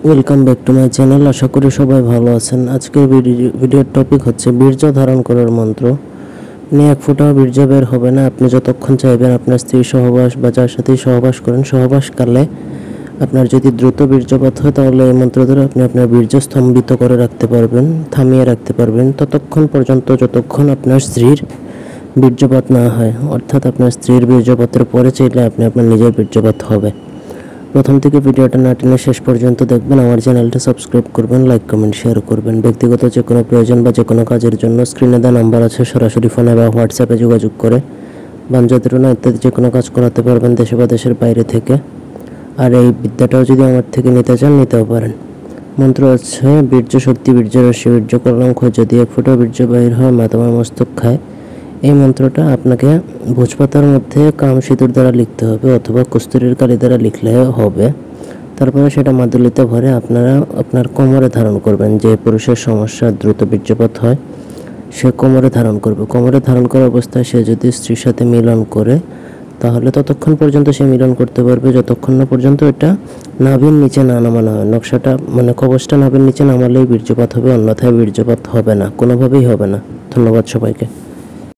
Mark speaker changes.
Speaker 1: Welcome back to my channel. আশা করি সবাই ভালো আছেন। আজকের ভিডিওর টপিক হচ্ছে বীর্য ধারণ করার মন্ত্র। এক ফোঁটাও বীর্য বের হবে না। আপনি যতক্ষণ চাইবেন আপনার স্ত্রী সহবাস বা যার সাথেই সহবাস করেন, সহবাসকালে আপনার যদি দ্রুত বীর্যপাত হয় তাহলে এই মন্ত্র দ্বারা আপনি আপনার বীর্য স্তম্ভিত করে রাখতে পারবেন, থামিয়ে রাখতে পারবেন ততক্ষণ পর্যন্ত যতক্ষণ আপনার স্ত্রীর বীর্যপাত না হয়। অর্থাৎ আপনার স্ত্রীর বীর্যপাতের পরে চাইলে আপনি আপনার নিজের বীর্যপাত হবে। প্রথম থেকে ভিডিওটা না টেনে শেষ পর্যন্ত দেখবেন। আমার চ্যানেলটা সাবস্ক্রাইব করবেন, লাইক কমেন্ট শেয়ার করবেন। ব্যক্তিগত যে কোনো প্রয়োজন বা যে কোনো কাজের জন্য স্ক্রিনে দেওয়া নাম্বার আছে, সরাসরি ফোনে বা হোয়াটসঅ্যাপে যোগাযোগ করে বানজাতিরণা ইত্যাদি যে কোনো কাজ করাতে পারবেন দেশে বা দেশের বাইরে থেকে। আর এই বিদ্যাটাও যদি আমার থেকে নিতে চান নিতেও পারেন। মন্ত্র হচ্ছে বীর্য শক্তি বীর্য রশ্মি বীর্য কলঙ্ক, যদি এক ফোঁটা বীর্য বাহির হয় মা তোমার মস্তক খায়। এই মন্ত্রটা আপনাকে ভোজপাতার মধ্যে কাম সিঁদুর দ্বারা লিখতে হবে অথবা কস্তুরীর কালি দ্বারা লিখলে হবে। তারপরে সেটা মাদুলিতে ভরে আপনারা আপনার কোমরে ধারণ করবেন। যে পুরুষের সমস্যা দ্রুত বীর্যপাত হয় সে কোমরে ধারণ করবে। কোমরে ধারণ করা অবস্থায় সে যদি স্ত্রীর সাথে মিলন করে তাহলে ততক্ষণ পর্যন্ত সে মিলন করতে পারবে যতক্ষণ না পর্যন্ত এটা নাভির নিচে না নামানো হয়। নকশাটা কবচটা নাভির নিচে নামালেই বীর্যপাত হবে, অন্যথায় বীর্যপাত হবে না, কোনোভাবেই হবে না। ধন্যবাদ সবাইকে।